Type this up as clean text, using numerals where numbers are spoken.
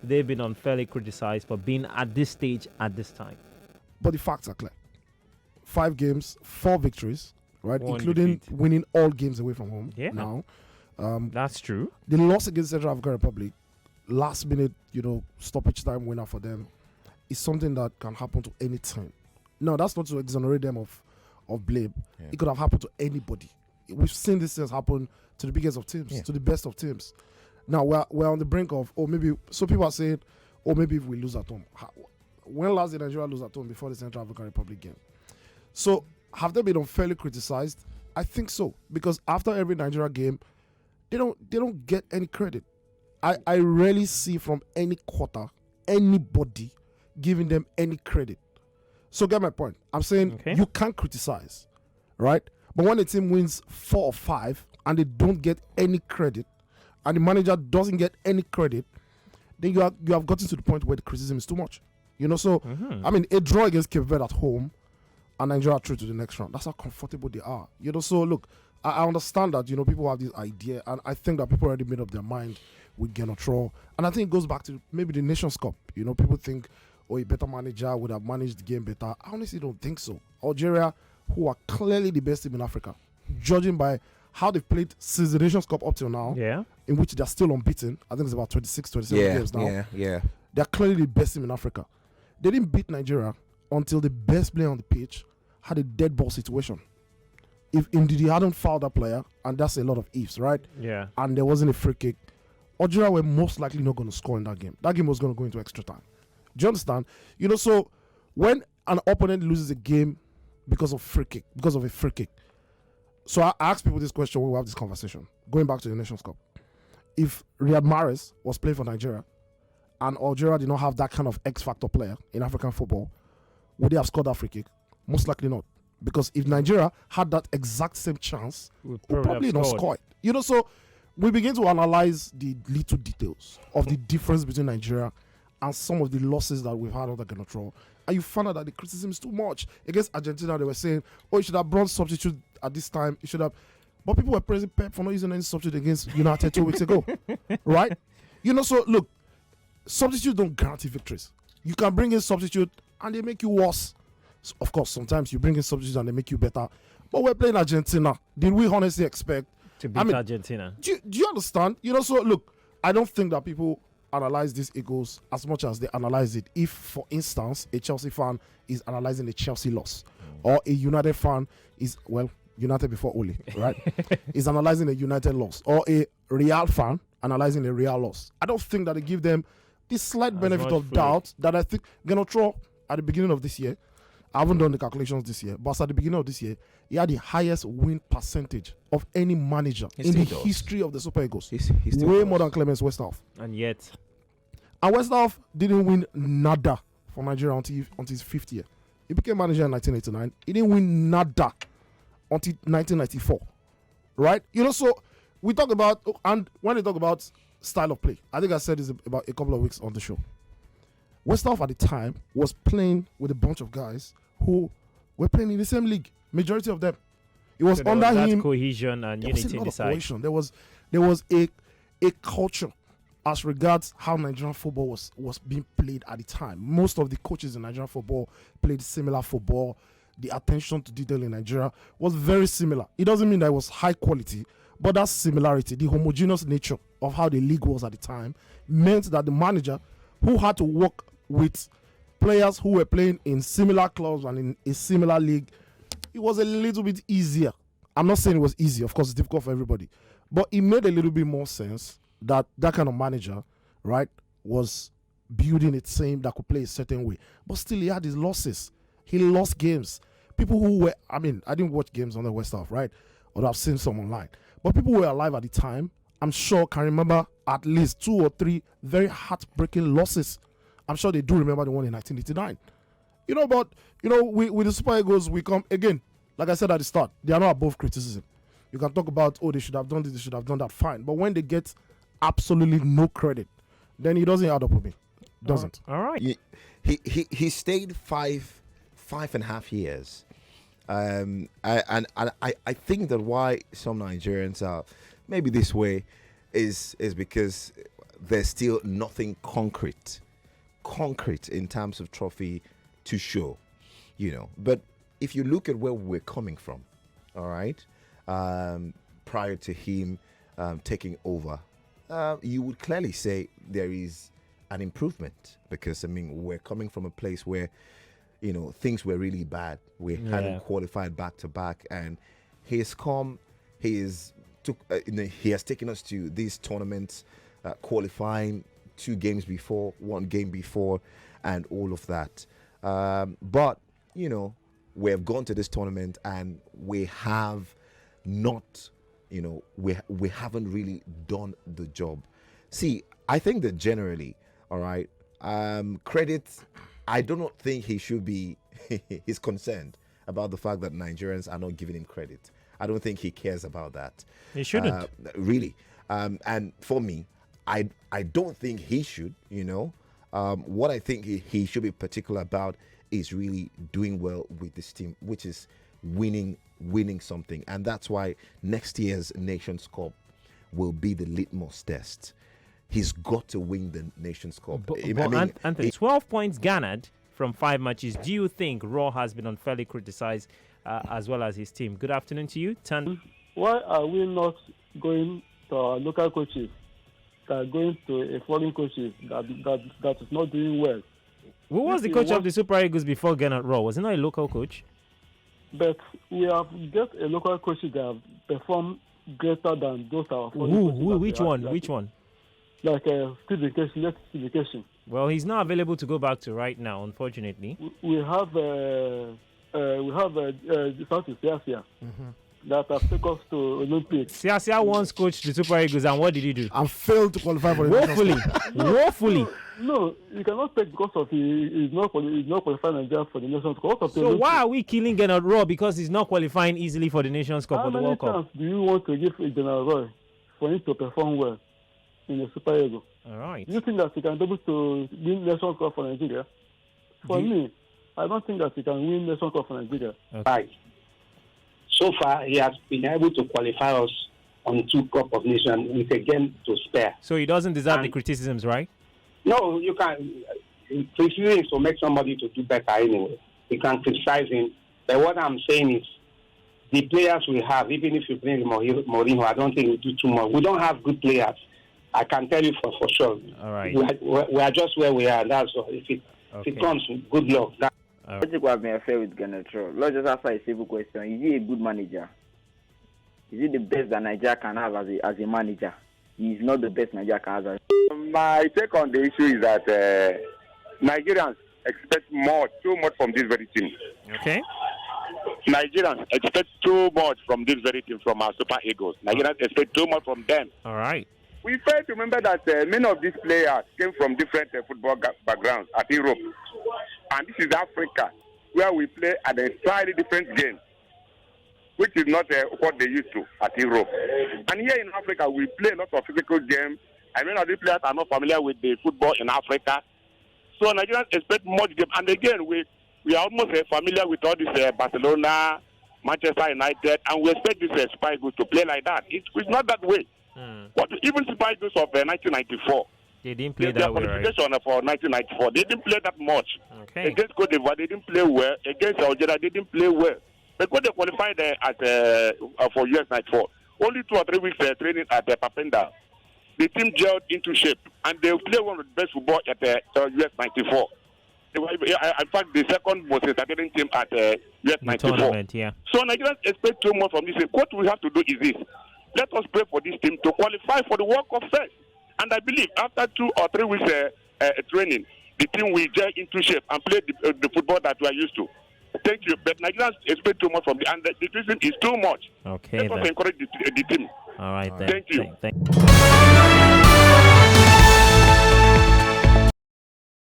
they've been unfairly criticized for being at this stage at this time. But the facts are clear. 5 games, 4 victories, right? One Including defeat. winning all games away from home. Yeah. Now, That's true. the loss against Central African Republic, last minute, stoppage time winner for them, is something that can happen to any team. No, that's not to exonerate them of blame. Yeah. It could have happened to anybody. We've seen this things happen to the biggest of teams, to the best of teams. Now we're on the brink of, so people are saying, maybe if we lose at home. When last did Nigeria lose at home before the Central African Republic game? So have they been unfairly criticized? I think so, because after every Nigeria game, they don't get any credit. I rarely see from any quarter anybody giving them any credit. So get my point. I'm saying you can't criticize, right? But when a team wins 4 or 5 and they don't get any credit, and the manager doesn't get any credit, then you have gotten to the point where the criticism is too much. So I mean, a draw against Cape Verde at home and Nigeria through to the next round. That's how comfortable they are. So look, I understand that people have this idea, and I think that people already made up their mind with Gernot Rohr, and I think it goes back to maybe the Nations Cup. People think, a better manager would have managed the game better. I honestly don't think so. Algeria, who are clearly the best team in Africa, judging by how they've played since the Nations Cup up till now, in which they're still unbeaten. I think it's about 26, 27 games now. Yeah. They're clearly the best team in Africa. They didn't beat Nigeria until the best player on the pitch had a dead ball situation. If indeed he hadn't fouled that player, and that's a lot of ifs, right? Yeah. And there wasn't a free kick, Algeria were most likely not going to score in that game. That game was going to go into extra time. Do you understand? So when an opponent loses a game because of a free kick. So I ask people this question when we have this conversation. Going back to the Nations Cup. If Riyad Mahrez was playing for Nigeria and Algeria did not have that kind of X-factor player in African football, would they have scored that free kick? Most likely not. Because if Nigeria had that exact same chance, would probably not score it. So we begin to analyze the little details of the difference between Nigeria and some of the losses that we've had under Gernot Rohr. And you found out that the criticism is too much. Against Argentina, they were saying, you should have brought substitute at this time. You should have. But people were praising Pep for not using any substitute against United 2 weeks ago. Right? So look, substitutes don't guarantee victories. You can bring in substitute and they make you worse. So, of course, sometimes you bring in substitutes and they make you better. But we're playing Argentina. Did we honestly expect to beat Argentina? Do you understand? So look, I don't think that people analyze these egos as much as they analyze it. If, for instance, a Chelsea fan is analyzing a Chelsea loss, or a United fan is, United before Wale, right? is analyzing a United loss, or a Real fan analyzing a Real loss. I don't think that they give them the slight benefit of doubt that I think Gernot Rohr at the beginning of this year, I haven't done the calculations this year, but at the beginning of this year, he had the highest win percentage of any manager in the history of the Super Eagles. Way more than Clemens Westhoff. And yet. And Westhoff didn't win nada for Nigeria until his 5th year. He became manager in 1989. He didn't win nada until 1994. Right? So we talk about, and when they talk about style of play, I think I said this about a couple of weeks on the show. Westhoff at the time was playing with a bunch of guys who were playing in the same league. Majority of them. It was under him. Cohesion and unity in the side. There was a culture as regards how Nigerian football was being played at the time. Most of the coaches in Nigerian football played similar football. The attention to detail in Nigeria was very similar. It doesn't mean that it was high quality, but that similarity, the homogeneous nature of how the league was at the time, meant that the manager, who had to work with players who were playing in similar clubs and in a similar league, it was a little bit easier. I'm not saying it was easy. Of course, it's difficult for everybody. But it made a little bit more sense that kind of manager, right, was building a team that could play a certain way. But still, he had his losses. He lost games. People who were, I didn't watch games on the Westhoff, right? Or I've seen some online. But people who were alive at the time, I'm sure, can remember at least 2 or 3 very heartbreaking losses. I'm sure they do remember the one in 1989. But, with the Super Eagles, we come, again, like I said at the start, they are not above criticism. You can talk about, they should have done this, they should have done that, fine. But when they get absolutely no credit, then it doesn't add up with me. Doesn't. All right. He stayed 5.5 years. And I think that why some Nigerians are maybe this way is because there's still nothing concrete in terms of trophy to show, But if you look at where we're coming from, all right, prior to him taking over, you would clearly say there is an improvement, because we're coming from a place where things were really bad. We hadn't qualified back to back, and he has taken us to these tournaments, qualifying 2 games before, 1 game before, and all of that. But we have gone to this tournament and we have not, we haven't really done the job. See, I think that generally, all right, credit, I do not think he should be, he's concerned about the fact that Nigerians are not giving him credit. I don't think he cares about that. He shouldn't. Really. And for me, I don't think he should, What I think he should be particular about is really doing well with this team, which is winning something. And that's why next year's Nations Cup will be the litmus test. He's got to win the Nations Cup. Anthony, 12 points garnered from 5 matches. Do you think Rohr has been unfairly criticized as well as his team? Good afternoon to you. Why are we not going to our local coaches, going to a foreign coaches that is not doing well? Who was the coach of the Super Eagles before Gernot Rohr? Was he not a local coach? But we have got a local coach that have performed greater than those our foreign coaches. Which one? Like Stephen Casey. Well, he's not available to go back to right now, unfortunately. We have South Asia that have taken us to Olympics. Siasia once coached the Super Eagles, and what did he do? And failed to qualify for the woefully. No, you cannot take because of he's not qualified Nigeria for the Nations Cup. So why are we killing Gernot Rohr because he's not qualifying easily for the Nations Cup or the World Cup? How many chances do you want to give Gernot Rohr for him to perform well in the Super Eagles? All right. Do you think that he can be able to win Nations Cup for Nigeria? For me, I don't think that he can win Nations Cup for Nigeria. Okay. Right. So far, he has been able to qualify us on 2 Cup of Nations with a game to spare. So he doesn't deserve the criticisms, right? No, you can. Criticism is to make somebody to do better anyway. You can criticize him. But what I'm saying is, the players we have, even if you bring Mourinho, I don't think we do too much. We don't have good players. I can tell you for sure. All right. We are just where we are. That's all. If it comes, good luck. I think we have been affair with Gernot Rohr. Let's just ask a simple question. Is he a good manager? Is he the best that Nigeria can have as a manager? He is not the best Nigeria can have. My take on the issue is that Nigerians expect too much from this very team. Okay. Nigerians expect too much from this very team, from our Super Eagles. Nigerians expect too much from them. All right. We fail to remember that many of these players came from different football backgrounds at Europe. And this is Africa, where we play an entirely different game, which is not what they used to at Europe. And here in Africa, we play a lot of physical games. I mean, these players are not familiar with the football in Africa. So Nigerians expect much game. And again, we are almost familiar with all this Barcelona, Manchester United, and we expect this Super Eagles to play like that. It's not that way. But even Super Eagles of 1994, they didn't play that way, right? For 1994, they didn't play that much. Okay. Against Cote d'Ivoire, they didn't play well. Against Algeria, they didn't play well. Because they qualified for US 94. Only 2 or 3 weeks training at Papenda. The team gelled into shape, and they play one of the best football at US 94. In fact, the second most entertaining team at US 94. Yeah. So Nigerians expect too much from this. What we have to do is this. Let us pray for this team to qualify for the World Cup first. And I believe after 2 or 3 weeks training, the team will gel into shape and play the football that we are used to. Thank you. But Nigerians expect too much from and the criticism is too much. Okay. Let us encourage the team. All right. Thank you. Thank you.